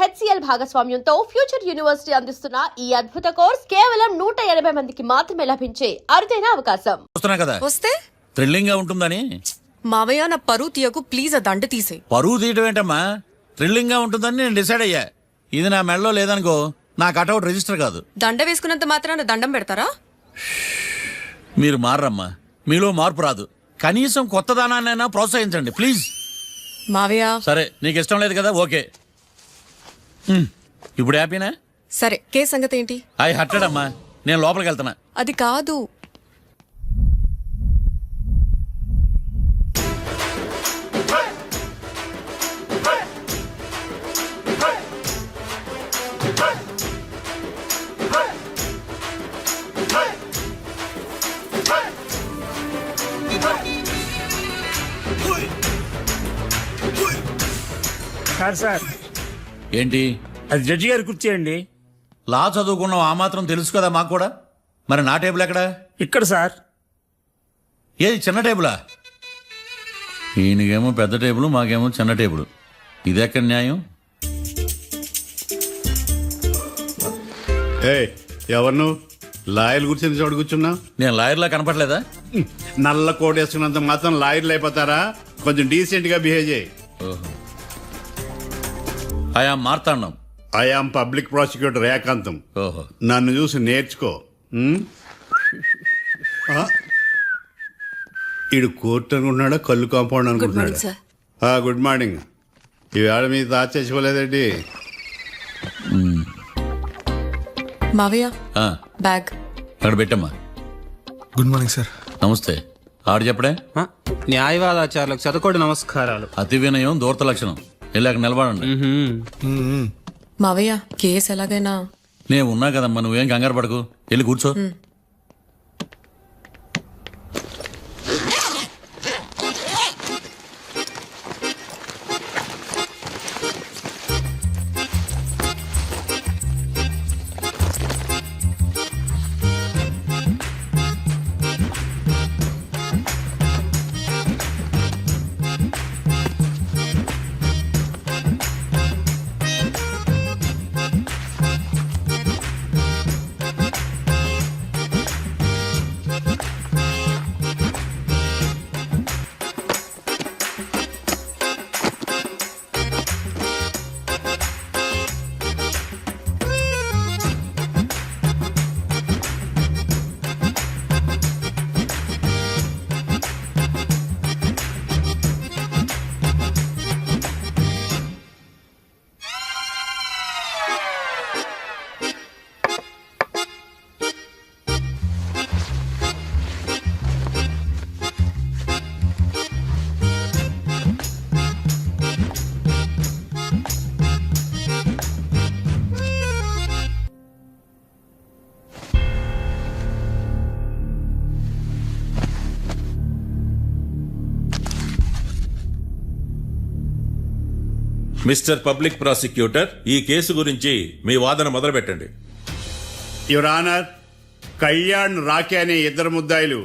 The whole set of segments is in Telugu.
HCL భాగస్వామ్యంతో ఫ్యూచర్ యూనివర్సిటీ అందిస్తున్న ఈ అద్భుత కోర్స్ కేవలం 180 మందికి మాత్రమే లభించే అరుదైన అవకాశం. కదా వస్తే థ్రిల్లింగ్ గా ఉంటుందని. మావయ్య నా పరువు తీయకు ప్లీజ్, ఆ దండ తీసే. పరువు తీయటం ఏంటమ్మా, థ్రిల్లింగ్ గా ఉంటుందని నేను డిసైడ్ అయ్యా. ఇది నా మెడలో లేదనుకో, నా కటౌట్ రిజిస్టర్ కాదు. దండ వేసుకున్నంత మాత్రాన దండం పెడతారా? మీరు మారమ్మా, మీలో మార్పు రాదు. కనీసం కొత్త దానాన్నైనా ప్రోత్సహించండి ప్లీజ్. మావయ్య సరే, నీకు ఇష్టం లేదు కదా, ఓకే. ఇప్పుడు హ్యాపీనా? సరే, కేసు సంగతి ఏంటి? ఐ హర్టెడ్ అమ్మా, నేను లోపలికి వెళ్తున్నా. అది కాదు. సార్ ఏంటి? అది జడ్జి గారి కుర్చీ అండి. లా చదువుకున్నావు, ఆ మాత్రం తెలుసు కదా మాకు కూడా. మరి నా టేబుల్ ఎక్కడా? ఇక్కడ సార్. ఏది చిన్న టేబులా? ఈయనకేమో పెద్ద టేబుల్, మాకేమో చిన్న టేబుల్. ఇదెక్కడ న్యాయం? ఎవరు లాయర్ కూర్చుని చోటు కూర్చున్నా? నేను లాయర్లా కనపడలేదా? నల్ల కోట్ వేసుకున్నంత మాత్రం లాయర్లు అయిపోతారా? కొంచెం డీసెంట్ గా బిహేవ్ చేయి. I am Marthandam. I am public prosecutor ఏకాంతం. ఓహో, నన్ను చూసి నేర్చుకో. ఇడు కోర్టు అనుకుంటున్నాడా, కళ్ళు కాంపౌండ్ అనుకుంటున్నాడా? సార్. Good morning. ఈవేళ మీ దాచేసుకోలేదండి. మావయ్య ఆ, బ్యాగ్ అక్కడ పెట్టమ్మా. Good morning sir. నమస్తే. ఆడు చెప్పడే? న్యాయవాదాచారులకు చదువుకోండి నమస్కారాలు. అతి వినయం దూరత లక్షణం. వెళ్ళాక నిలబడండి. మావయ్య కేసు ఎలాగైనా. నేను ఉన్నా కదమ్మా, నువ్వేం కంగారు పడకు. వెళ్ళి కూర్చో. మిస్టర్ పబ్లిక్ ప్రాసిక్యూటర్, ఈ కేసు గురించి మీ వాదన మొదలు పెట్టండి. యువర్ ఆనర్, కళ్యాణ్ రాకే అనే ఇద్దరు ముద్దాయిలు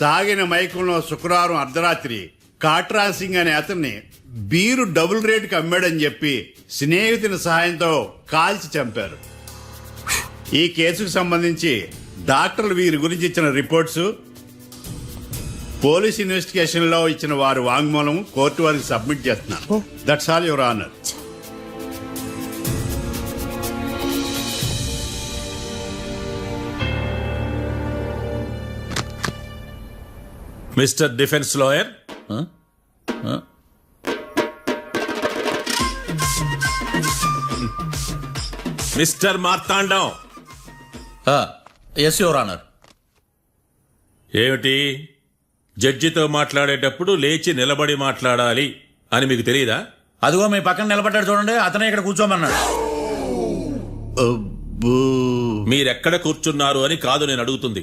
తాగిన మైకంలో శుక్రవారం అర్ధరాత్రి కాట్రా సింగ్ అనే అతన్ని బీరు డబుల్ రేటుకి అమ్మాడని చెప్పి స్నేహితుని సహాయంతో కాల్చి చంపారు. ఈ కేసుకు సంబంధించి డాక్టర్లు వీరి గురించి ఇచ్చిన రిపోర్ట్స్, పోలీస్ ఇన్వెస్టిగేషన్ లో ఇచ్చిన వారి వాంగ్మూలం కోర్టు వారికి సబ్మిట్ చేస్తున్నారు. That's all your honour. Mister defence lawyer, mister Marthandam. Yes your honour. ఏమిటి, జడ్జితో మాట్లాడేటప్పుడు లేచి నిలబడి మాట్లాడాలి అని మీకు తెలియదా? అదిగో మీ పక్కన నిలబడ్డాడు చూడండి, అతనే ఇక్కడ కూర్చోమన్నాడు. మీరెక్కడ కూర్చున్నారు అని కాదు నేను అడుగుతుంది.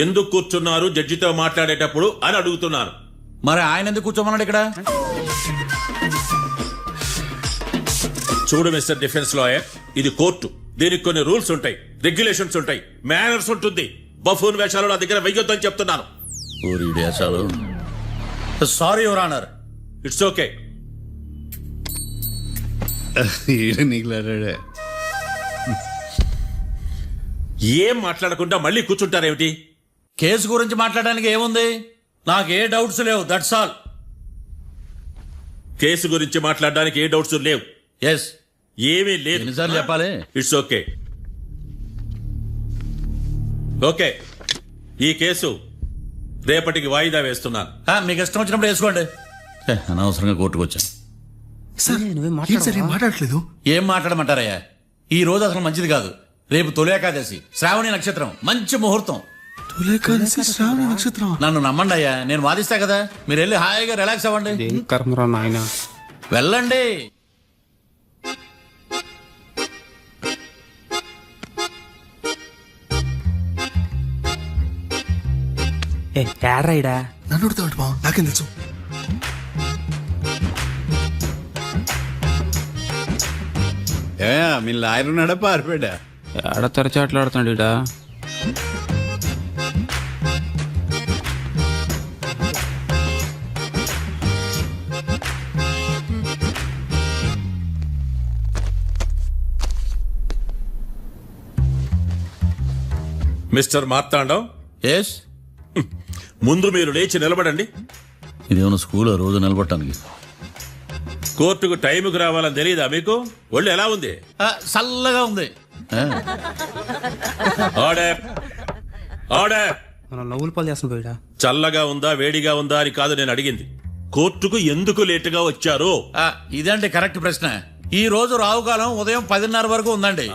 ఎందుకు కూర్చున్నారు జడ్జితో మాట్లాడేటప్పుడు అని అడుగుతున్నాను. మరి ఆయన ఎందుకు కూర్చోమన్నాడు ఇక్కడ? చూడు మిస్టర్ డిఫెన్స్ లాయర్, ఇది కోర్టు. దీనికి కొన్ని రూల్స్ ఉంటాయి, రెగ్యులేషన్స్ ఉంటాయి, మేనర్స్ ఉంటుంది. బఫూన్ వేషాలు నా దగ్గర వెయ్యొద్దని చెప్తున్నాను. Sorry your honour. It's okay. ఈడ నీకులాడే. ఏం మాట్లాడకుండా మళ్ళీ కూర్చుంటారేమిటి? కేసు గురించి మాట్లాడడానికి ఏముంది? నాకు ఏ డౌట్స్ లేవు, దట్స్ ఆల్. కేసు గురించి మాట్లాడడానికి ఏ డౌట్స్ లేవు. ఎస్. ఏమీ లేదు. ఎన్నిసార్లు చెప్పాలి? It's okay. ఓకే, ఈ కేసు రేపటికి వాయిదా వేస్తున్నాను. మీకు ఇష్టం వచ్చినప్పుడు వేసుకోండి. అనవసరంగా కోర్టుకు వచ్చాను. సార్ ఏంటి సార్ ఏం మాట్లాడట్లేదు? ఏం మాట్లాడమంటారయ్యా? ఈ రోజు అసలు మంచిది కాదు. రేపు తొలి ఏకాదశి, శ్రావణి నక్షత్రం, మంచి ముహూర్తం. తొలేకాదశి శ్రావణ నక్షత్రం. నన్ను నమ్మండి అయ్యా, నేను వాదిస్తా కదా. మీరు వెళ్ళి హాయిగా రిలాక్స్ అవ్వండి. కర్మరా నాయన. వెళ్ళండి. ఏడ్రాయిడా నన్ను ఉడతాడు బావ, నాకేం తెలుసు? మీ లాయర్ ఉన్నాడా పారిపోయాడా? ఏడ తెరచాట్లాడుతున్నాడు ఇడా. Mister Marthandam, yes. ముందు మీరు లేచి నిలబడండి. ఇదేమన్నా స్కూల్ రోజు నిలబడటానికి? కోర్టుకు టైంకి రావాలని తెలియదా మీకు? ఒళ్ళు ఎలా ఉంది? చల్లగా ఉంది. Order, order. మనం నవ్వులు పాలు చేస్తున్నాం పోయిడా. చల్లగా ఉందా వేడిగా ఉందా అని కాదు నేను అడిగింది. కోర్టుకు ఎందుకు లేటుగా వచ్చారు? ఇదండి కరెక్ట్ ప్రశ్న. ఈ రోజు రావుకాలం ఉదయం 10:30 వరకు ఉందండి.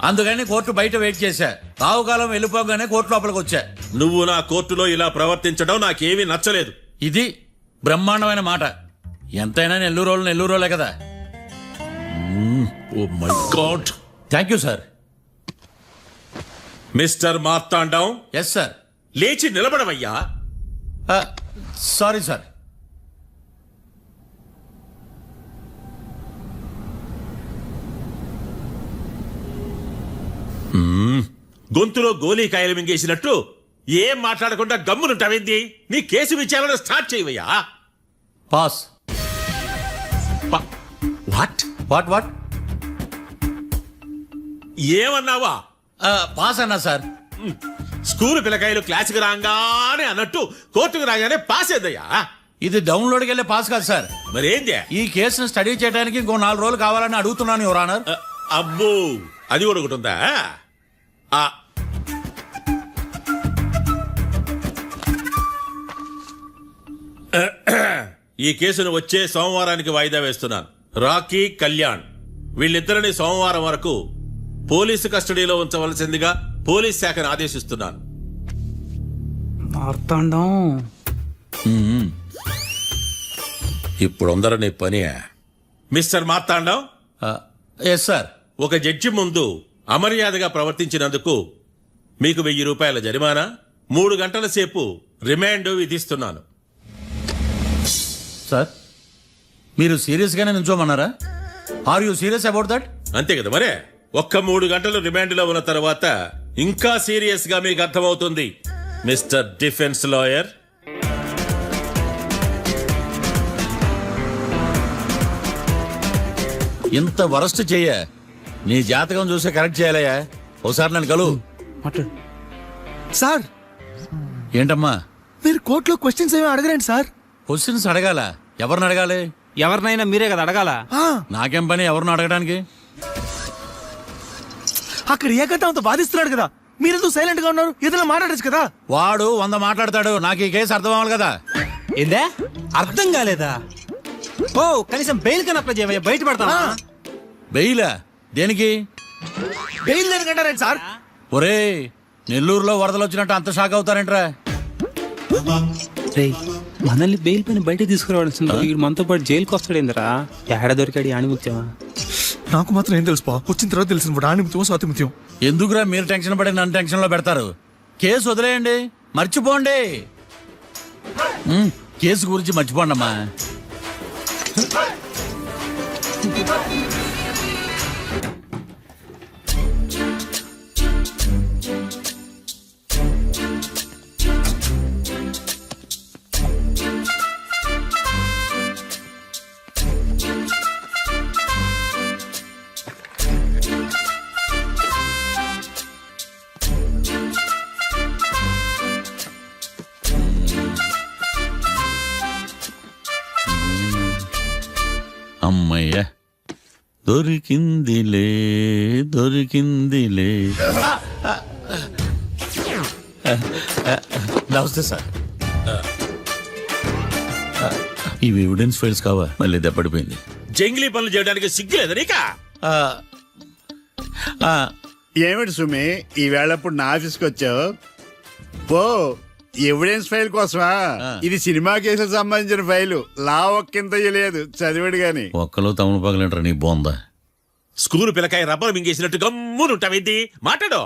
అందుకని కోర్టు బయట వెయిట్ చేశా. రావుకాలం వెళ్ళిపోగానే కోర్టు లోపలికి వచ్చా. నువ్వు నా కోర్టులో ఇలా ప్రవర్తించడం నాకేమీ నచ్చలేదు. ఇది బ్రహ్మాండమైన మాట. ఎంతైనా నెల్లూరోలే కదా. Oh my god. Thank you sir. Mister Marthandam, yes sir. లేచి నిలబడవయ్యా. Sorry sir. గొంతులో గోలీకాయలు మింగేసినట్టు ఏం మాట్లాడకుండా గమ్మునుంటావేంది? నీ కేసు విచారణ స్టార్ట్ చేయవయ్యా. పాస్. What what what? ఏమన్నావా? పాస్ అన్నా సార్. స్కూల్ పిల్లకాయలు క్లాసుకు రాగానే అన్నట్టు కోర్టుకు రాగానే పాస్ ఏదయ్యా? ఇది డౌన్లోడ్కి వెళ్ళే పాస్ కాదు సార్. మరేంది? ఈ కేసును స్టడీ చేయడానికి ఇంకో 4 రోజులు కావాలని అడుగుతున్నాను యువర్ ఆనర్. అబ్బో, అది కూడా ఒకటి ఉందా? ఈ కేసును వచ్చే సోమవారానికి వాయిదా వేస్తున్నాను. రాకీ, కళ్యాణ్ వీళ్ళిద్దరిని సోమవారం వరకు పోలీసు కస్టడీలో ఉంచవలసిందిగా పోలీస్ శాఖను ఆదేశిస్తున్నాను. మార్తాండం. ఇప్పుడు అందరూ నీ పని. Mister Marthandam, yes sir. ఒక జడ్జి ముందు అమర్యాదగా ప్రవర్తించినందుకు మీకు 1000 రూపాయల జరిమానా, 3 గంటల సేపు రిమాండ్ విధిస్తున్నాను. సార్, మీరు సీరియస్ గానే నిల్చోమన్నారా? Are you serious about that? అంతే కదా మరే. ఒక్క 3 గంటలు రిమాండ్ లో ఉన్న తర్వాత ఇంకా సీరియస్ గా మీకు అర్థమవుతుంది మిస్టర్ డిఫెన్స్ లాయర్. ఇంత వరస్ట్ చెయ్య. నీ జాతకం చూసే కరెక్ట్ చేయాలయ్యా. ఒకసారి నన్ను కలువు. సార్, ఏంటమ్మా? మీరు కోర్టులో క్వశ్చన్స్ ఏమి అడగరండి సార్. క్వశ్చన్స్ అడగాల? ఎవరిని అడగాలి? ఎవరినైనా మీరే కదా అడగాల. నాకేం పని ఎవరిని అడగడానికి? అక్కడ ఏకతాంతో బాధిస్తున్నాడు కదా, మీరెందుకు సైలెంట్ గా ఉన్నారు? ఏదైనా మాట్లాడచ్చు కదా. వాడు 100 మాట్లాడతాడు. నాకు ఈ కేసు అర్థం అవ్వాలి కదా. ఏందే అర్థం కాలేదా? ఓ కనీసం బెయిల్ కన్నా అప్లై చేయవయ్యా, బయట పడతావా? బెయిలా? దేనికి? బెయిల్ దేనికంటారండి సార్? ఒరే, నెల్లూరులో వరదలు వచ్చినట్టు అంత షాక్ అవుతారేంట్రా? మనల్ని బెయిల్ పైన బయట తీసుకురావాల్సింది. వీడు మనతో పాటు జైలుకి వస్తాడేందిరా? ఏడ దొరికాడు ఆణిముత్యమా? నాకు మాత్రం ఏం తెలుసు, వచ్చిన తర్వాత తెలిసిన ఆణిముత్యం స్వాతిముత్యం. ఎందుకురా మీరు టెన్షన్ పడి నన్ను టెన్షన్ లో పెడతారు? కేసు వదిలేయండి, మర్చిపోండి. కేసు గురించి మర్చిపోండి అమ్మా. అమ్మయ్య దొరికిందిలే దొరికిందిలే. నమస్తే సార్. ఇవి ఎవిడెన్స్ ఫైల్స్ కావా? మళ్ళీ దెబ్బడిపోయింది. జంగిలీ పనులు చేయడానికి సిగ్గులేదు నీకా? ఆ, ఆ, ఏమిటి సుమి ఈ వేళప్పుడు నా ఆఫీస్కి వచ్చావు? పో, ఎవిడెన్స్ ఫైల్ కోసమా? ఇది సినిమా కేసులకు సంబంధించిన ఫైలు. లా ఒక్కింత లేదు, చదివాడు గాని. ఒక్కలో తమను పగలంటారా నీ బోందా? School పిల్లకాయ rubber మింగేసినట్టు గమ్మునుంటావేంది? మాట్లాడు.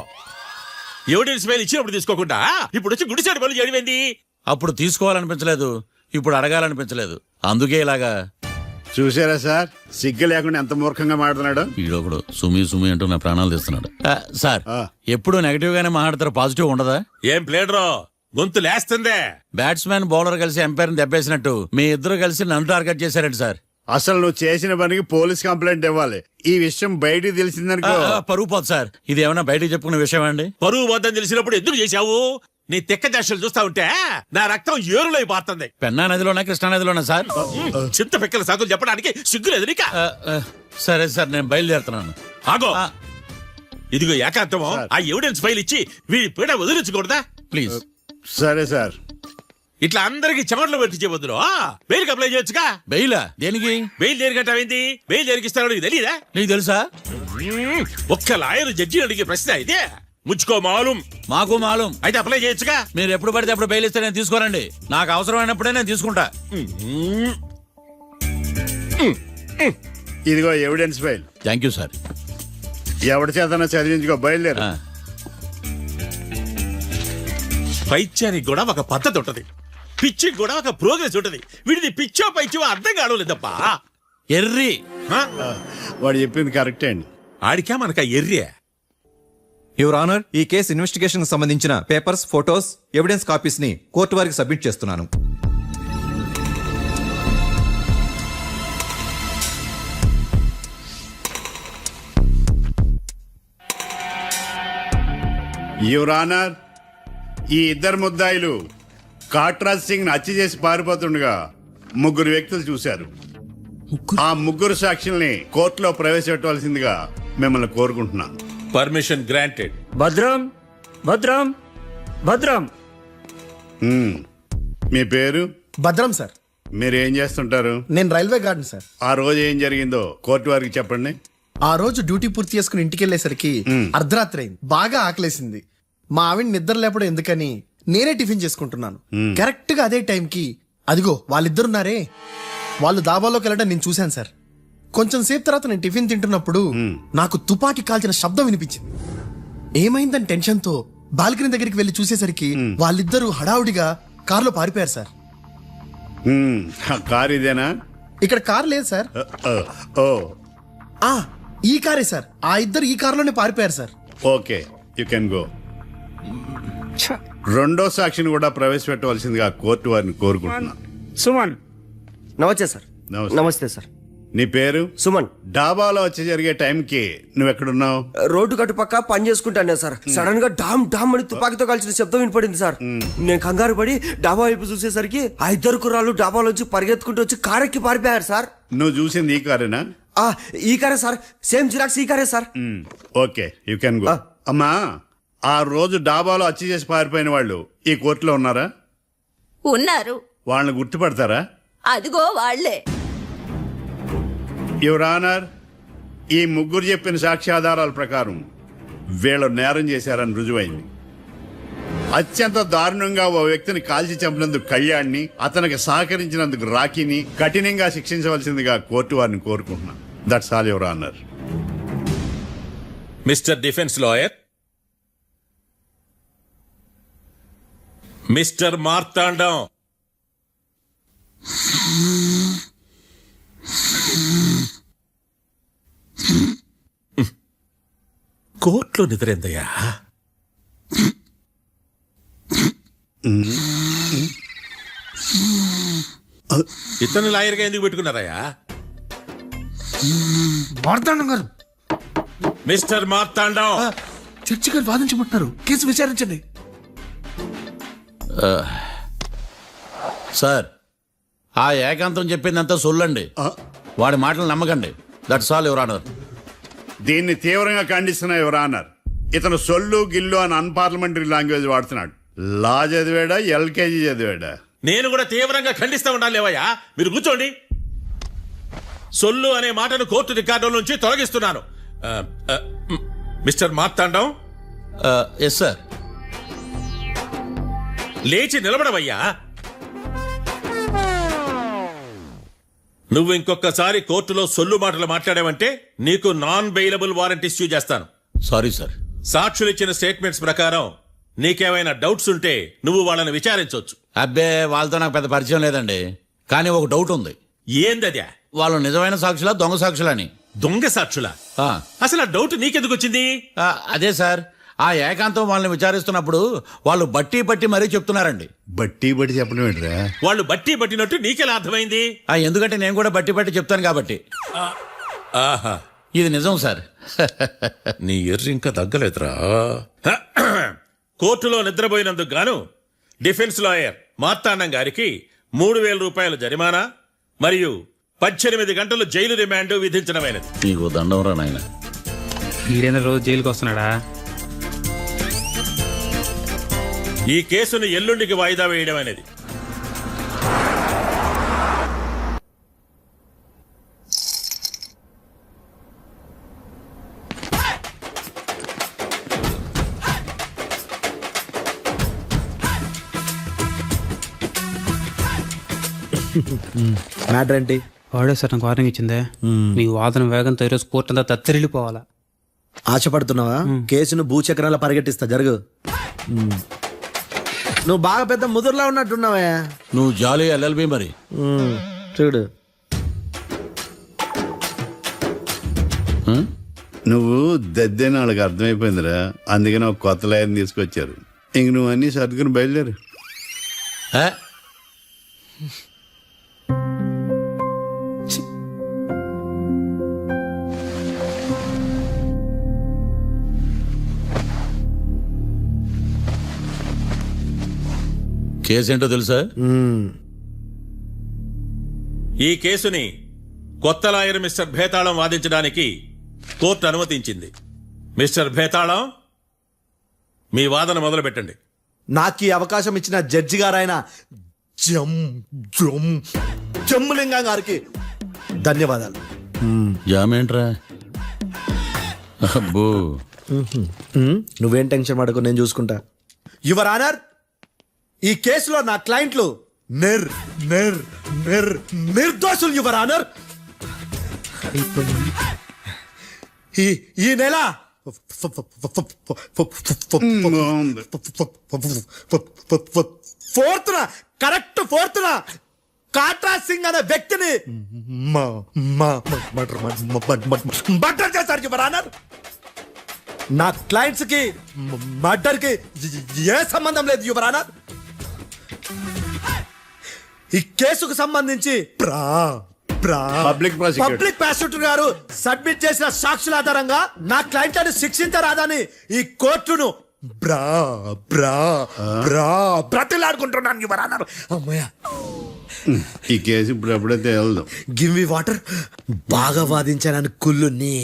ఎవిడెన్స్ ఫైల్ ఇచ్చినప్పుడు తీసుకోకుండా ఇప్పుడు వచ్చి గుడిసాడు పనులు చేయడం. అప్పుడు తీసుకోవాలనిపించలేదు, ఇప్పుడు అడగాలనిపించలేదు, అందుకే ఇలాగా. చూసారా సార్, సిగ్గు లేకుండా ఎంత మూర్ఖంగా మాట్లాడుతున్నాడు. ఈడొకడు సుమి సుమి అంటూ నా ప్రాణాలు తీస్తున్నాడు. సార్, ఎప్పుడు నెగటివ్ గానే మాట్లాడతారు, పాజిటివ్ ఉండదా? ఏం ప్లేడరో గొంతు లేస్తుందే. బ్యాట్స్మెన్ బౌలర్ కలిసి ఎంపైర్ దెబ్బేసినట్టు మీ ఇద్దరు కలిసి నన్ను టార్గెట్ చేశారండి సార్. అసలు నువ్వు చేసిన పనికి పోలీస్ కంప్లైంట్ ఇవ్వాలి. ఈ విషయం బయటికి తెలిసిందనుకో పరుగు పోదు సార్. ఇది ఏమైనా బయటికి చెప్పుకునే విషయం అండి? పరువు వద్దని తెలిసినప్పుడు ఎందుకు చేశావు? నీ తెక్క దశలు చూస్తా ఉంటే నా రక్తం ఏరులో పారుతుంది. పెన్నా నదిలోనా కృష్ణా నదిలోనా సార్? చింత పిక్కల సాకులు చెప్పడానికి సిగ్గులేదు నీకా? సరే సార్, నేను బయలుదేరుతున్నాను. ఆగో, ఇదిగో ఏకాంతమో ఆ ఎవిడెన్స్ ఫైల్ ఇచ్చి వీడి పీడ వదిలించకూడదా? ప్లీజ్. సరే సార్. ఇట్లా అందరికి చెమటలు పెట్టించే బదులు బెయిల్కి అప్లై చేయొచ్చుగా. బెయిలా? దేనికి? బెయిల్ దేనికంటావేంది? బెయిల్ దేనికిస్తారో నీకు తెలియదా? నీకు తెలుసా? ఒక్క లాయర్ జడ్జి అడిగే ప్రశ్న ఇదే. ముచ్చుకో మాలూం. మాకు మాలూం. అయితే అప్లై చేయొచ్చుగా. మీరు ఎప్పుడు పడితే అప్పుడు బెయిల్ ఇస్తే నేను తీసుకోరండి. నాకు అవసరమైనప్పుడే నేను తీసుకుంటా. ఇదిగో evidence file. Thank you sir. ఎవరి చేతనో చదివించుకో, బయలుదేరు. పైత్యానికి కూడా ఒక పద్ధతి ఉంటది, పిచ్చికి కూడా ఒక ప్రోగ్రెస్ ఉంటది. వీడిది పిచ్చో పైచో అర్థం కావలేదప్పా. ఎర్రి. వాడు చెప్పింది కరెక్టే అండి. ఆడికా మనక ఎర్రియా? యువర్ ఆనర్, ఈ కేసు ఇన్వెస్టిగేషన్ సంబంధించిన పేపర్స్, ఫోటోస్, ఎవిడెన్స్ కాపీస్ ని కోర్టు వారికి సబ్మిట్ చేస్తున్నాను. యువర్ ఆనర్, ఈ ఇద్దరు ముద్దాయిలు కాట్రాజ్ సింగ్ హత్య చేసి పారిపోతుండగా ముగ్గురు వ్యక్తులు చూశారు. ఆ ముగ్గురు సాక్షుల్ని కోర్టులో ప్రవేశపెట్టవలసిందిగా మిమ్మల్ని కోరుకుంటున్నాను. Permission granted. భద్రం భద్రం భద్రం. మీ పేరు? భద్రం సార్. మీరు ఏం చేస్తుంటారు? నేను రైల్వే గార్డెన్ సార్. ఆ రోజు ఏం జరిగిందో కోర్టు వారికి చెప్పండి. ఆ రోజు డ్యూటీ పూర్తి చేసుకుని ఇంటికి వెళ్ళేసరికి అర్ధరాత్రి అయింది. బాగా ఆకలేసింది. మా ఆవిడ నిద్ర లేపడం ఎందుకని నేనే టిఫిన్ చేసుకుంటున్నాను. కరెక్ట్ గా అదే టైంకి అదిగో వాళ్ళిద్దరున్నారే, వాళ్ళు దాబాలోకి వెళ్ళడం నేను చూశాను సార్. కొంచెం సేపు తర్వాత నేను టిఫిన్ తింటున్నప్పుడు నాకు తుపాకీ కాల్చిన శబ్దం వినిపించింది. ఏమైందని టెన్షన్ తో బాల్కనీ దగ్గరికి వెళ్లి చూసేసరికి వాళ్ళిద్దరూ హడావుడిగా కారులో పారిపోయారు సార్. ఆ కారు ఇదేనా? ఇక్కడ కార్ లేదు సార్. ఓ, ఈ కారే సార్. ఆ ఇద్దరు ఈ కారులోనే పారిపోయారు sir. Okay, you can go. రెండో సాక్షిని కూడా ప్రవేశపెట్టవలసిందిగా కోర్టు వారిని కోరుకుంటున్నాను. సుమన్. నమస్తే సార్. నమస్తే. నమస్తే సార్. నీ పేరు? సుమన్. డాబాలో వచ్చి జరిగే టైంకి నువ్వు ఎక్కడున్నావు? రోడ్డు కట్టు పక్క పని చేసుకుంటానే సార్. సడన్ గా డామ్ డామ్ అని తుపాకీతో కాల్చిన శబ్దం వినపడింది సార్. నేను కంగారు పడి డాబా వైపు చూసేసరికి ఆ ఇద్దరు కుర్రాళ్ళు డాబాలోంచి పరిగెత్తుకుంటూ వచ్చి కారెక్కి పారిపోయారు సార్. నువ్వు చూసింది ఈ కారేనా? ఈ కారే సార్. సేమ్ జిరాక్స్ ఈ కారే sir. Okay, you can go. అమ్మా, ఆ రోజు డాబాలో హత్య చేసి పారిపోయిన వాళ్ళు ఈ కోర్టులో ఉన్నారా? ఉన్నారు. వాళ్ళని గుర్తుపడతారా? అదిగో వాళ్లే. యువర్ ఆనర్, ఈ ముగ్గురు చెప్పిన సాక్ష్యాధారాల ప్రకారం వీళ్ళు నేరం చేశారని రుజువైంది. అత్యంత దారుణంగా ఓ వ్యక్తిని కాల్చి చంపినందుకు కళ్యాణ్ని, అతనికి సహకరించినందుకు రాకీని కఠినంగా శిక్షించవలసిందిగా కోర్టు వారిని కోరుకుంటున్నాను. That's all your honour. Mister defence lawyer, mister Marthandam, కోర్టులో నిద్రేందయ్యా? ఇతను లాయర్గా ఎందుకు పెట్టుకున్నారయ్యా? మార్తాండం గారు. మిస్టర్ మార్తాండం, చర్చి గారు వాదించమంటున్నారు. కేసు విచారించండి. సార్, ఆ ఏకాంతం చెప్పిందంతా సొల్లండి. వాడి మాటలు నమ్మకండి. That's all your honour. దీన్ని తీవ్రంగా ఖండిస్తున్నా యువర్ ఆనర్. ఇతను సొల్లు గిల్లు అని అన్పార్లమెంటరీ లాంగ్వేజ్ వాడుతున్నాడు. లా చదివాడా, ఎల్కేజీ చదివాడా? నేను కూడా తీవ్రంగా ఖండిస్తా ఉండాలి లేవయ్యా. మీరు కూర్చోండి. సొల్లు అనే మాటను కోర్టు రికార్డుల నుంచి తొలగిస్తున్నాను. Mister Marthandam, yes sir. లేచి నిలబడవయ్యా. నువ్వు ఇంకొకసారి కోర్టులో సొల్లు మాటలు మాట్లాడావంటే నీకు నాన్ బెయిలబుల్ వారెంట్ ఇష్యూ చేస్తాను. Sorry sir. సాక్షులు ఇచ్చిన స్టేట్మెంట్స్ ప్రకారం నీకేమైనా డౌట్స్ ఉంటే నువ్వు వాళ్ళని విచారించవచ్చు. అబ్బే, వాళ్ళతో నాకు పెద్ద పరిచయం లేదండి. కానీ ఒక డౌట్ ఉంది. ఏందద్యా? వాళ్ళు నిజమైన సాక్షులా, దొంగ సాక్షులని? దొంగ సాక్షులా? అసలు ఆ డౌట్ నీకెందుకు వచ్చింది? అదే సార్, ఆ ఏకాంతం వాళ్ళని విచారిస్తున్నప్పుడు వాళ్ళు బట్టి పట్టి మరీ చెప్తున్నారండి. బట్టి బట్టి చెప్పడం ఏంట్రా? వాళ్ళు బట్టి పట్టినట్టు నీకెలా అర్థమైంది? ఎందుకంటే నేను కూడా బట్టి పట్టి చెప్తాను కాబట్టి. ఆహా, ఇది నిజం సార్. నీ ఎర్రి ఇంకా తగ్గలేదురా. కోర్టులో నిద్రపోయినందుకు గాను డిఫెన్స్ లాయర్ మార్తాండం గారికి 3,000 రూపాయల జరిమానా మరియు 18 గంటలు జైలు రిమాండ్ విధించడమైనది. నీకు దండం రా నాయన. ఈడైనా రోజు జైలుకి వస్తున్నాడా? ఈ కేసును ఎల్లుండికి వాయిదా వేయడం అనేది. మ్యాటర్ ఏంటి? వాడే సార్ నాకు వార్నింగ్ ఇచ్చిందే. నీ వాదన వేగంతో ఈరోజు కోర్టు అంతా తత్తరిల్లిపోవాలా. ఆశపడుతున్నావా? కేసును భూచక్రాల పరిగెట్టిస్తా, జరుగు. నువ్వు బాగా పెద్ద ముదురులా ఉన్నట్టున్నావా? నువ్వు జాలీ ఎల్ఎల్బి మరి. చూడు, నువ్వు దద్దేని వాళ్ళకి అర్థమైపోయిందిరా. అందుకని ఒక కొత్త లాయర్ని తీసుకొచ్చారు. ఇంక నువ్వు అన్ని సర్దుకుని బయలుదేరు. కేసేంటో తెలుసా? ఈ కేసుని కొత్త లాయర్ మిస్టర్ భేతాళం వాదించడానికి కోర్టు అనుమతించింది. మిస్టర్ భేతాళం, మీ వాదన మొదలు పెట్టండి. నాకు ఈ అవకాశం ఇచ్చిన జడ్జి గారైన జమ్ములింగం గారికి ధన్యవాదాలు. జామేంట్రా? అబ్బో, నువ్వేం టెన్షన్ పడకు, నేను చూసుకుంటా. యువర్ ఆనర్, ఈ కేసులో నా క్లయింట్లు నిర్దోషులు యువర్ ఆనర్. ఈ నెల 4th కాట్రా సింగ్ అనే వ్యక్తిని మర్డర్ చేశారు యువర్ ఆనర్. నా క్లయింట్స్ కి మర్డర్ కి ఏ సంబంధం లేదు యువర్ ఆనర్. ఈ కేసుకు సంబంధించి పబ్లిక్ ప్రాసిక్యూటర్ గారు సబ్మిట్ చేసిన సాక్షుల ఆధారంగా నా క్లయింట్లను శిక్షించరాదని ఈ కోర్టును బ్రతిలాడుకుంటున్నాను యువర్ ఆనర్. అమ్మయ్య, ఈ కేసు ఇప్పుడు ఎప్పుడైతే వెళ్దాం. Give me water. బాగా వాదించానని కుళ్ళుని.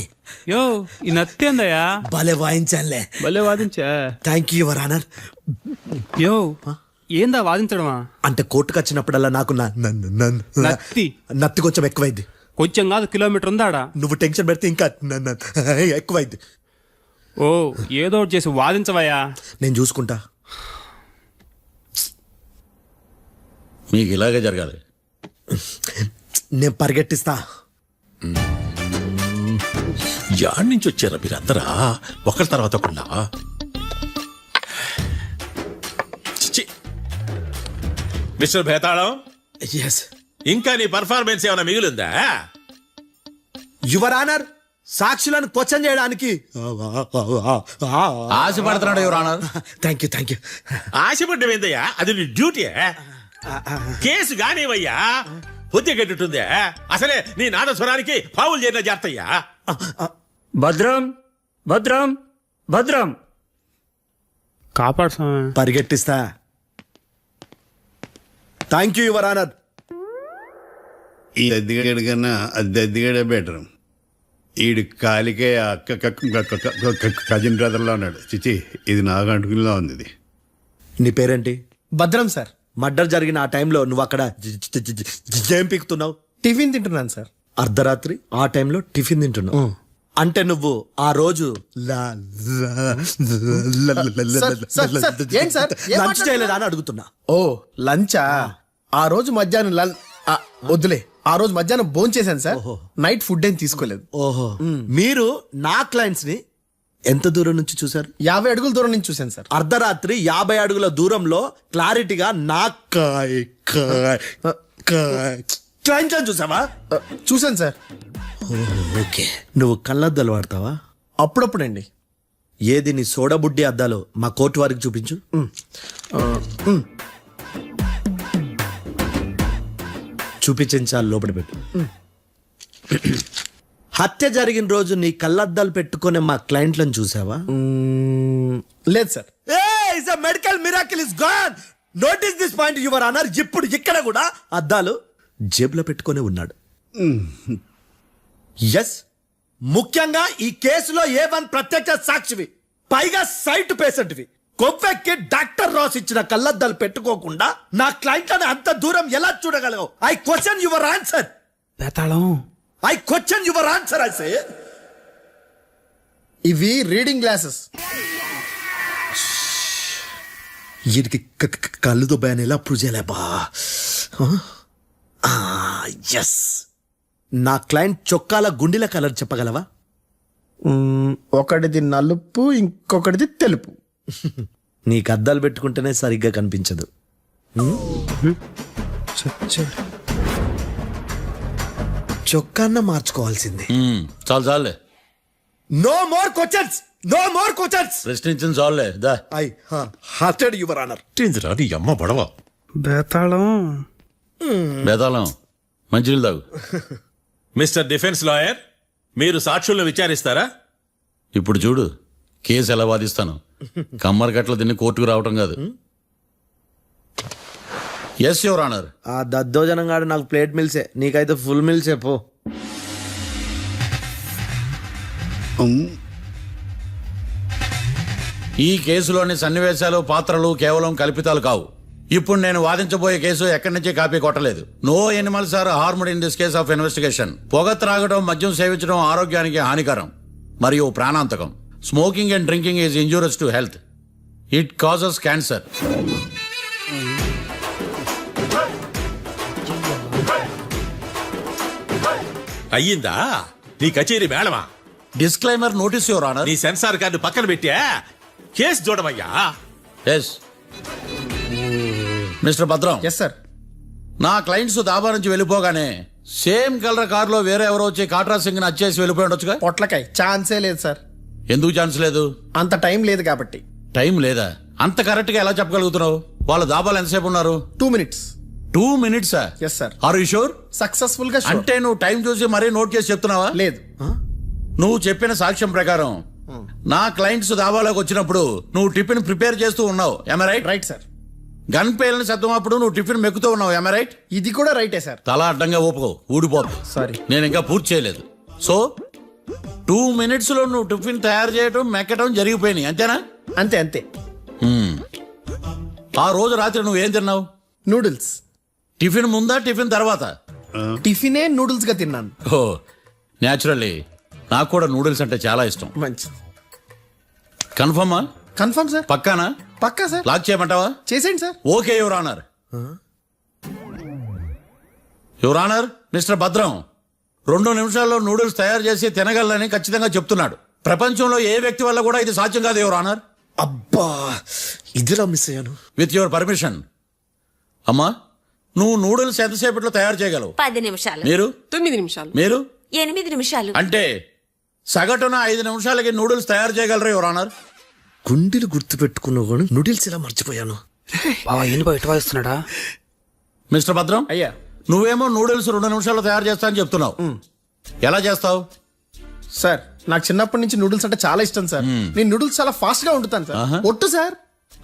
యో, ఈ నత్తేందయ్యా? భలే వాయించానులే. భలే వాదించా. Thank you your honour. Yo, ఏందా వాదించడమా? అంటే కోర్టుకు వచ్చినప్పుడల్లా నాకు నత్తి కొంచెం ఎక్కువైంది. కొంచెం కాదు, కిలోమీటర్ ఉందాడా. నువ్వు టెన్షన్ పెడితే ఇంకా ఎక్కువైంది. ఓ, ఏదో ఒకటి చేసి వాదించవయ్యా. నేను చూసుకుంటా. మీకు ఇలాగే జరగాలి. నేను పరిగెట్టిస్తా. యాడ్ నుంచి వచ్చారా మీరందరా ఒకరి తర్వాత ఒకళ్ళ? మిస్టర్ భేతాళం, ఇంకా నీ పర్ఫార్మెన్స్ ఏమైనా మిగిలిందా? యువర్ ఆనర్, సాక్షులను క్వశ్చన్ చేయడానికి ఆశపడుతున్నాడు యువర్ ఆనర్. Thank you. ఆశపడ్డం ఏందయ్యా? అది నీ డ్యూటీ. కేసు గానివయ్యా, హుద్ది గట్టుందే. అసలే నీ నాదస్వరానికి పావులు చేరిన జాతయ్యా. భద్రం భద్రం భద్రం. కాపాడు స్వామి. పరిగెట్టిస్తా. Thank you your honour. ఈ అద్దెగాడి కన్నా అద్దెగాడే బెటర్. ఈడు కాలికే కజిన్ బ్రదర్లో ఉన్నాడు. చిచి, ఇది నాకు అంటుకునిలా ఉంది. ఇది నీ పేరేంటి? భద్రం సార్. మర్డర్ జరిగిన ఆ టైంలో నువ్వు అక్కడ ఏం పీకుతున్నావు? టిఫిన్ తింటున్నాను సార్. అర్ధరాత్రి ఆ టైంలో టిఫిన్ తింటున్నావు అంటే నువ్వు ఆ రోజు ఏంటి సార్ లంచ్ చేయలేదా అని అడుగుతున్నా. ఓ లంచా? ఆ రోజు మధ్యాహ్నం వద్దులే, ఆ రోజు మధ్యాహ్నం భోజనం చేశాను సార్. నైట్ ఫుడ్ ఏం తీసుకోలేదు. ఓహో, మీరు నా క్లయింట్స్ ని ఎంత దూరం నుంచి చూసారు? 50 అడుగుల దూరం నుంచి చూశాను సార్. అర్ధరాత్రి 50 అడుగుల దూరంలో క్లారిటీగా నా క్లయింట్ అని చూసావా? చూశాను సార్. ఓకే, నువ్వు కళ్ళద్దాలు వాడతావా? అప్పుడప్పుడండి. ఏది నీ సోడబుడ్డి అద్దాలు మా కోర్టు వారికి చూపించు. చూపించాలి, లోపల పెట్టు. హత్య జరిగిన రోజు నీ కళ్ళద్దాలు పెట్టుకునే మా క్లయింట్లను చూసావా? లేదు sir. Medical miracle is gone. Notice this point your honour. ఇప్పుడు ఇక్కడ కూడా అద్దాలు జేబులో పెట్టుకొని ఉన్నాడు. ఎస్, ముఖ్యంగా ఈ కేసులో A1 ప్రత్యక్ష సాక్షివి, పైగా సైట్ పేషెంట్వి. కొవ్వెక్కి డాక్టర్ రాస్ ఇచ్చిన కళ్ళద్దాలు పెట్టుకోకుండా నా క్లయింట్లను అంత దూరం ఎలా చూడగలవు? I question your answer. Bethalam, I question your answer. I say ఇవి రీడింగ్ గ్లాసెస్. వీరికి కళ్ళు దుబ్బాయని ఎలా ప్రూవ్ చేయలేబా? ఎస్, నా క్లయింట్ చొక్కాల గుండెల కలర్ చెప్పగలవా? ఒకటిది నలుపు, ఇంకొకటిది తెలుపు. నీకు అద్దాలు పెట్టుకుంటేనే సరిగ్గా కనిపించదు. చొక్కాన్న మార్చుకోవాల్సింది. చాలు చాలులే, no more questions, no more questions. ప్రశ్నించింది చాలులే. దా ఐ హార్టెడ్ యువర్ ఆనర్. నీ అమ్మ పడవ బేతాళం. బేతాళం, మంచినీళ్ళు తాగు. మిస్టర్ డిఫెన్స్ లాయర్, మీరు సాక్షులను విచారిస్తారా? ఇప్పుడు చూడు కేసు ఎలా వాదిస్తాను. కమ్మరి గట్ల తిని కోర్టుకు రావటం కాదు. Yes your honour. ఆ దద్దోజనం గాడు నాకు ప్లేట్ మిల్సే, నీకైతే ఫుల్ మిల్సే పో. ఈ కేసులోని సన్నివేశాలు, పాత్రలు కేవలం కల్పితాలు కావు. ఇప్పుడు నేను వాదించబోయే కేసు ఎక్కడి నుంచి కాపీ కొట్టలేదు. No animals are harmed in this case of investigation. పొగ త్రాగడం, మద్యం సేవించడం ఆరోగ్యానికి హానికరం మరియు ప్రాణాంతకం. Smoking and drinking is injurious to health. It causes cancer. అయ్యిందా నీ కచేరీ మేడమా? Disclaimer notice your honour. నీ సెన్సార్ కార్డు పక్కన పెట్టా కేసు చూడమయ్యా. Yes mister Bhadram. Yes sir. నా క్లయింట్స్ దాబా నుంచి వెళ్ళిపోగానే సేమ్ కలర్ కారులో వేరే ఎవరో వచ్చి కాట్రా సింగ్ వచ్చేసి వెళ్ళిపోయి ఉండొచ్చుగా. పొట్లకాయ ఛాన్సే లేదు సార్. ఎందుకు ఛాన్స్ లేదు? అంత టైం లేదు కాబట్టి. టైం లేదా? అంత కరెక్ట్ గా ఎలా చెప్పగలుగుతున్నావు? వాళ్ళ దాబాలు ఎంతసేపు ఉన్నారు? 2 minutes. 2 minutes? Yes sir. Are you sure? Successful గా sure. అంటే నువ్వు టైం చూసి మరీ నోట్ చేసి చెప్తున్నావా? లేదు. నువ్వు చెప్పిన సాక్ష్యం ప్రకారం నా క్లయింట్స్ దాబాలోకి వచ్చినప్పుడు నువ్వు టిఫిన్ ప్రిపేర్ చేస్తూ ఉన్నావు. ఎమ్ రైట్? Right sir. గన్ పేలిన శబ్దం అప్పుడు నువ్వు టిఫిన్ మెక్కుతూ ఉన్నావు. ఎమ్ రైట్? ఇది కూడా రైటే సార్. తల అడ్డంగా ఊపుకో, ఊడిపోదు. సారీ, నేను ఇంకా పూర్తి చేయలేదు. సో 2 minutes లో నువ్వు టిఫిన్ తయారు చేయడం, మెక్కడం జరిగిపోయినాయి, అంతేనా? అంతే అంతే. ఆ రోజు రాత్రి నువ్వు ఏం తిన్నావు? నూడిల్స్. టిఫిన్ ముందా, టిఫిన్ తర్వాత? టిఫినే నూడిల్స్ గా తిన్నాను. ఓ న్యాచురల్లీ నాకు కూడా నూడిల్స్ అంటే చాలా ఇష్టం. మంచిది. కన్ఫర్మా? Confirm sir. పక్కానా? పక్కా సార్. లాక్ చేయమంటావా? చేసేయండి sir. Okay your honour. Your honour, mister Bhadram 2 నిమిషాల్లో నూడిల్స్ తయారు చేసి తినగలని ఖచ్చితంగా చెప్తున్నాడు. ప్రపంచంలో ఏ వ్యక్తి వల్ల కూడా ఇది సాధ్యం కాదు యువర్ ఆనర్. అబ్బా, ఇదిలా మిస్ అయ్యాను. With your permission. అమ్మా, నువ్వు నూడిల్స్ ఎంతసేపట్లో తయారు చేయగలవు? 10 నిమిషాలు. మీరు? 9 నిమిషాలు. మీరు? 8 నిమిషాలు. అంటే సగటున 5 నిమిషాలకి నూడిల్స్ తయారు చేయగలరు యువర్ ఆనర్. గుండెలు గుర్తు పెట్టుకున్నావు కానీ నూడిల్స్ ఇలా మర్చిపోయాను. బావా ఏంటి బయట వాయిస్తున్నాడా? మిస్టర్ భద్రం, అయ్యా, నువ్వేమో నూడిల్స్ 2 నిమిషాల్లో తయారు చేస్తా అని చెప్తున్నావు. ఎలా చేస్తావు? సార్ నాకు చిన్నప్పటి నుంచి నూడిల్స్ అంటే చాలా ఇష్టం సార్. నేను నూడిల్స్ చాలా ఫాస్ట్ గా వండుతాను సార్. ఒట్టు సార్.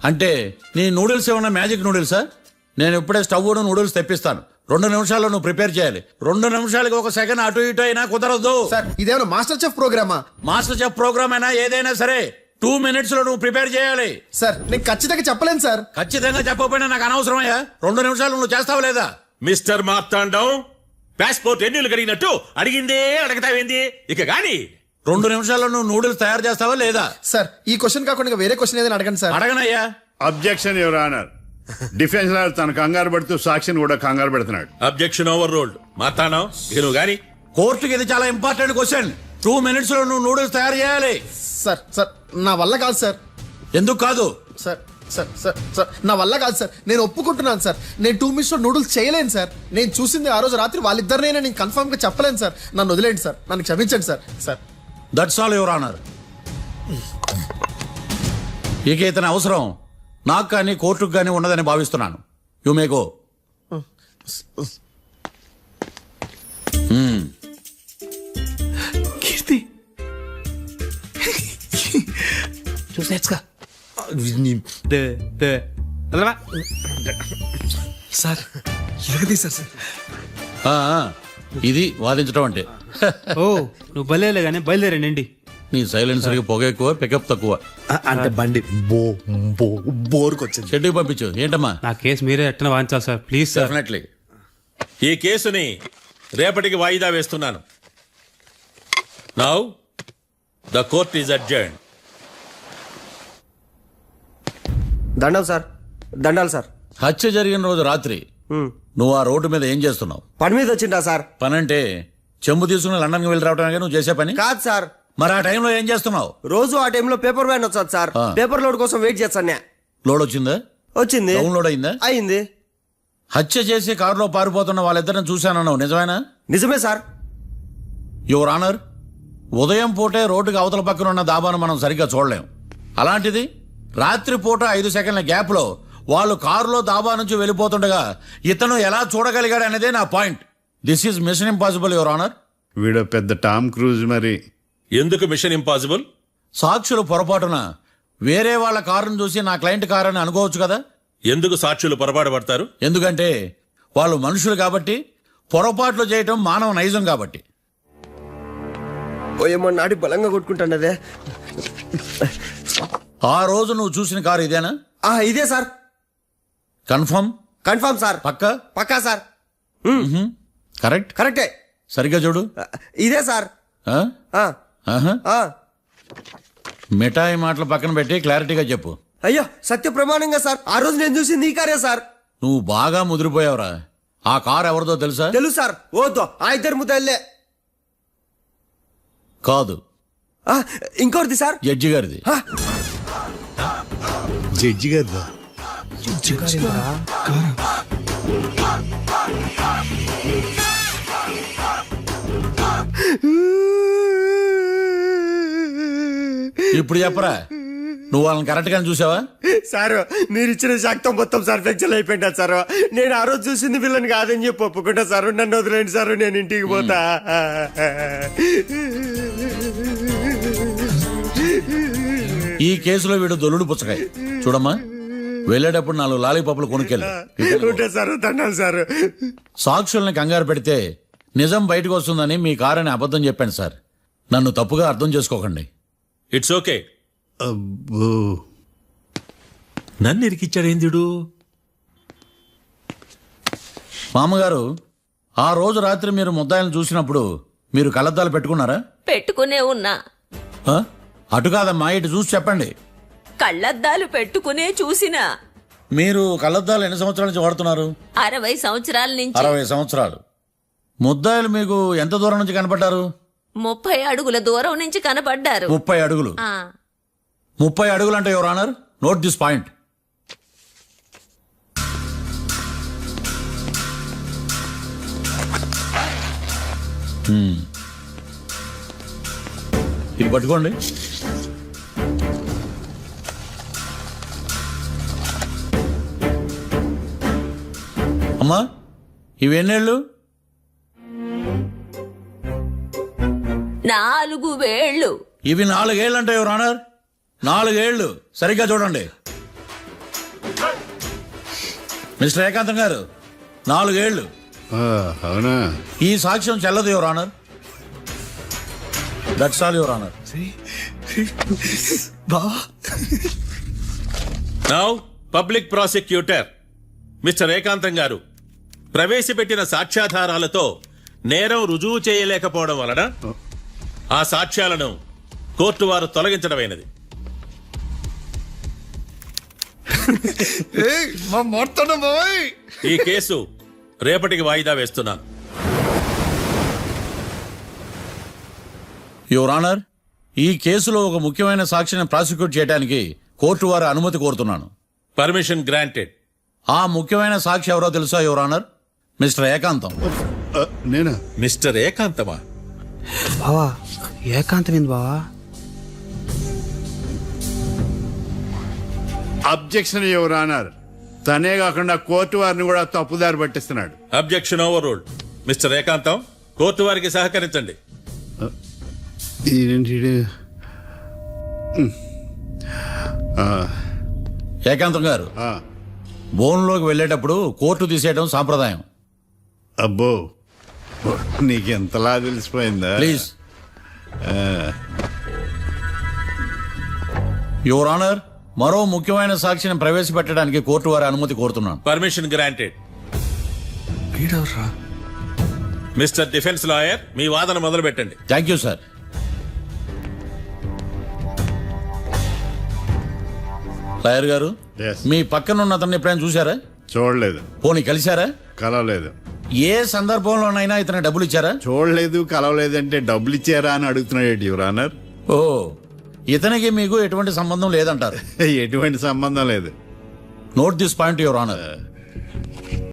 అంటే నీ నూడిల్స్ ఏమన్నా మ్యాజిక్ నూడిల్సా? నేను ఇప్పుడే స్టవ్ నూడిల్స్ తెప్పిస్తాను. 2 నిమిషాల్లో నువ్వు ప్రిపేర్ చేయాలి. 2 నిమిషాలకి 1 సెకండ్ అటు ఇటు అయినా కుదరదు. సార్ ఇదేమైనా మాస్టర్ చెఫ్ ప్రోగ్రామా? మాస్టర్ చెఫ్ ప్రోగ్రామ్ అయినా ఏదైనా సరే 2 minutes లో నువ్వు ప్రిపేర్ చేయాలి. సార్ నేను ఖచ్చితంగా చెప్పలేను సార్. ఖచ్చితంగా చెప్పకపోయినా నాకు అనవసరమయ్యా. 2 నిమిషాలు నువ్వు చేస్తావు లేదా? మిస్టర్ మార్తాండం, పాస్పోర్ట్ ఎన్నిళ్ళు కడిగినట్టు అడిగిందే అడగతావేంది? ఇక గాని 2 నిమిషాల్లో నువ్వు నూడిల్స్ తయారు చేస్తావా లేదా? సార్ ఈ క్వశ్చన్ కాకుండా ఇంకా వేరే క్వశ్చన్ ఏదైనా అడగండి సార్. అడగనయ్యా. Objection your honour. Defence lawyer తన కంగారు పడుతూ సాక్షిని కూడా కంగారు పెడుతున్నాడు. Objection over ruled. మార్తాండం, ఇక నువ్వు గాని. కోర్టుకి ఇది చాలా ఇంపార్టెంట్ క్వశ్చన్. 2 minutes లో నువ్వు నూడిల్స్ తయారు చేయాలి. సార్ సార్ నా వల్ల కాదు సార్. ఎందుకు కాదు? సార్ సార్ సార్ సార్ నా వల్ల కాదు సార్. నేను ఒప్పుకుంటున్నాను సార్. నేను 2 minutes లో నూడిల్స్ చేయలేను సార్. నేను చూసింది ఆ రోజు రాత్రి వాళ్ళిద్దరినైనా నేను కన్ఫర్మ్ గా చెప్పలేను సార్. నన్ను వదిలేండి సార్. నన్ను క్షమించండి sir. Sir that's all your honour. ఇక ఇతని అవసరం నాకు కానీ కోర్టుకు కానీ ఉండదని భావిస్తున్నాను. You may go. కీర్తి చూసేచ్చుగా సార్ ఎరగదీశారు సార్. ఇది వాదించడం అంటే. ఓ నువ్వు బయలుదేరలే కానీ బయలుదేరండి. నీ సైలెన్సర్కి పొగ ఎక్కువ, పికప్ తక్కువ. అంటే బండి బోర్కి వచ్చింది. షెడ్యూల్ పంపించు. ఏంటమ్మా? నా కేసు మీరే ఎట్టన వాయించాలి సార్, ప్లీజ్ సార్. డెఫినెట్లీ. ఈ కేసుని రేపటికి వాయిదా వేస్తున్నాను. Now the court is adjourn. దండం సార్, దండాలి సార్. హత్య జరిగిన రోజు రాత్రి నువ్వు ఆ రోడ్డు మీద ఏం చేస్తున్నావు? పని మీద వచ్చిందా సార్? పని అంటే చెంబు తీసుకుని లండన్కి వెళ్ళి రావడానికి నువ్వు చేసే పని కాదు సార్. మరి ఆ టైంలో ఏం చేస్తున్నావు? రోజు ఆ టైంలో పేపర్ వ్యాన్ వచ్చాది సార్. పేపర్ లోడ్ కోసం వెయిట్ చేస్తాను. లోడ్ వచ్చిందా? వచ్చింది. డౌన్లోడ్ అయిందా? అయింది. హత్య చేసి కారులో పారిపోతున్న వాళ్ళిద్దరిని చూశానన్నావు, నిజమేనా? నిజమే సార్. యువర్ ఆనర్, ఉదయం పూటే రోడ్డుకి అవతల పక్కన ఉన్న దాబాను మనం సరిగ్గా చూడలేం. అలాంటిది రాత్రి పూట 5 సెకండ్ల గ్యాప్ లో వాళ్ళు కారులో దాబా నుంచి వెళ్ళిపోతుండగా ఇతను ఎలా చూడగలిగాడు అనేదే నా point. This is mission impossible your honour. వీడు పెద్ద టామ్ క్రూజ్ మరి. ఎందుకు మిషన్ ఇంపాసిబుల్? సాక్షులు పొరపాటున వేరే వాళ్ళ కారును చూసి నా క్లయింట్ కారు అని అనుకోవచ్చు కదా. ఎందుకు సాక్షులు పొరపాటు పడతారు? ఎందుకంటే వాళ్ళు మనుషులు కాబట్టి, పొరపాట్లు చేయటం మానవ నైజం కాబట్టి. ఏమో నాటి బలంగా కొట్టుకుంటానదే. ఆ రోజు నువ్వు చూసిన కారు ఇదేనా? ఇదే సార్. కన్ఫర్మ్? Confirm sir. పక్కా? పక్కా సార్. కరెక్ట్? కరెక్టే. సరిగ్గా చూడు. ఇదే సార్. మిఠాయి మాటలు పక్కన పెట్టి క్లారిటీగా చెప్పు. అయ్యో సత్య ప్రమాణంగా సార్, ఆ రోజు నేను చూసింది ఈ కారే సార్. నువ్వు బాగా ముదిరిపోయావురా. ఆ కారు ఎవరిదో తెలుసా? తెలుసు సార్. ఓతో ఆ ఇద్దరు ముద్దల్లే. కాదు, ఇంకోటిది సార్. జడ్జి గారిది. జడ్జి గారు ఇప్పుడు చెప్పరా, నువ్వు వాళ్ళని కరెక్ట్ గానే చూసావా? సార్ మీరు ఇచ్చిన శాక్తం మొత్తం సార్ ఫ్లెక్చర్ అయిపోయిందా సార్. నేను ఆ రోజు చూసింది వీళ్ళని కాదని చెప్పి ఒప్పుకుంటా సార్. నన్ను వదిలేండి సార్, నేను ఇంటికి పోతా. ఈ కేసులో వీడు దొల్లుడు పుచ్చకాయ. చూడమ్మా, వెళ్ళేటప్పుడు 4 లాలీపాపులు కొనుక్కెళ్ళి. Sir దండాలి sir. సాక్షుల్ని కంగారు పెడితే నిజం బయటకు వస్తుందని మీ కారని అబద్ధం చెప్పాను సార్. నన్ను తప్పుగా అర్థం చేసుకోకండి. It's okay. అబ్బో, నన్ను ఇరికిచ్చాడేందుడు? మామగారు, ఆ రోజు రాత్రి మీరు ముద్దాయిలను చూసినప్పుడు మీరు కళ్ళద్దాలు పెట్టుకున్నారా? పెట్టుకునే ఉన్నా. ఆ? అటు కాదమ్మా, ఇటు చూసి చెప్పండి. కళ్ళద్దాలు పెట్టుకునే చూసినా. మీరు కళ్ళద్దాలు ఎన్ని సంవత్సరాల నుంచి వాడుతున్నారు? 60 సంవత్సరాల నుంచి. 60 సంవత్సరాలు. ముద్దాయిలు మీకు ఎంత దూరం నుంచి కనపడ్డారు? 30 అడుగుల దూరం నుంచి కనపడ్డారు. 30 అడుగులు. 30 అడుగులు అంటే your honour, note this point. ఇది పట్టుకోండి. అమ్మా, ఇవి ఎన్నేళ్ళు? 4 వేళ్ళు. ఇవి 4 ఏళ్ళు అంటే యువర్ ఆనర్, 4 ఏళ్ళు. సరిగ్గా చూడండి మిస్టర్ ఏకాంతం గారు, 4 ఏళ్ళు. అవునా? ఈ సాక్ష్యం చెల్లదు your honour. That's all your honour. బావా నౌ పబ్లిక్ ప్రాసిక్యూటర్ మిస్టర్ ఏకాంతం గారు ప్రవేశపెట్టిన సాక్ష్యాధారాలతో నేరం రుజువు చేయలేకపోవడం వలన ఆ సాక్ష్యాలను కోర్టు వారు తొలగించడమైనది. ఈ కేసు రేపటికి వాయిదా వేస్తున్నాను. యువర్ ఆనర్, ఈ కేసులో ఒక ముఖ్యమైన సాక్షిని ప్రాసిక్యూట్ చేయడానికి కోర్టు వారి అనుమతి కోరుతున్నాను. Permission granted. ఆ ముఖ్యమైన సాక్షి ఎవరో తెలుసా యువర్ ఆనర్? మిస్టర్ ఏకాంతం. నేనా? మిస్టర్ ఏకాంతమా? బావా ఏకాంతమైంది బావా. Objection your honour. తనే కాకుండా కోర్టు వారిని కూడా తప్పుదారి పట్టిస్తున్నాడు. Objection overruled. Mister Ekantham, కోర్టు వారికి సహకరించండి. ఏకాంతం గారు, బోన్లోకి వెళ్ళేటప్పుడు కోర్టు తీసేయడం సాంప్రదాయం. అబ్బో, నీకెంతలా తెలిసిపోయిందా? ప్లీజ్. యువర్ ఆనర్, మరో ముఖ్యమైన సాక్షిని ప్రవేశపెట్టడానికి కోర్టు వారి అనుమతి కోరుతున్నాను. Permission granted. Mister defence lawyer, మీ వాదన మొదలు పెట్టండి. Thank you sir. లాయర్ గారు, Yes. మీ పక్కన ఉన్న అతన్ని ఎప్పుడైనా చూసారా? చూడలేదు. పోనీ కలిశారా? కలవలేదు. ఏ సందర్భంలోనైనా ఇతను డబ్బులు ఇచ్చారా? చూడలేదు, కలవలేదు అంటే డబ్బులు ఇచ్చారా అని అడుగుతున్నాడు యువర్ ఆనర్. ఓ, ఇతనికి మీకు ఎటువంటి సంబంధం లేదంటారు. ఎటువంటి సంబంధం లేదు. Note this point your honour.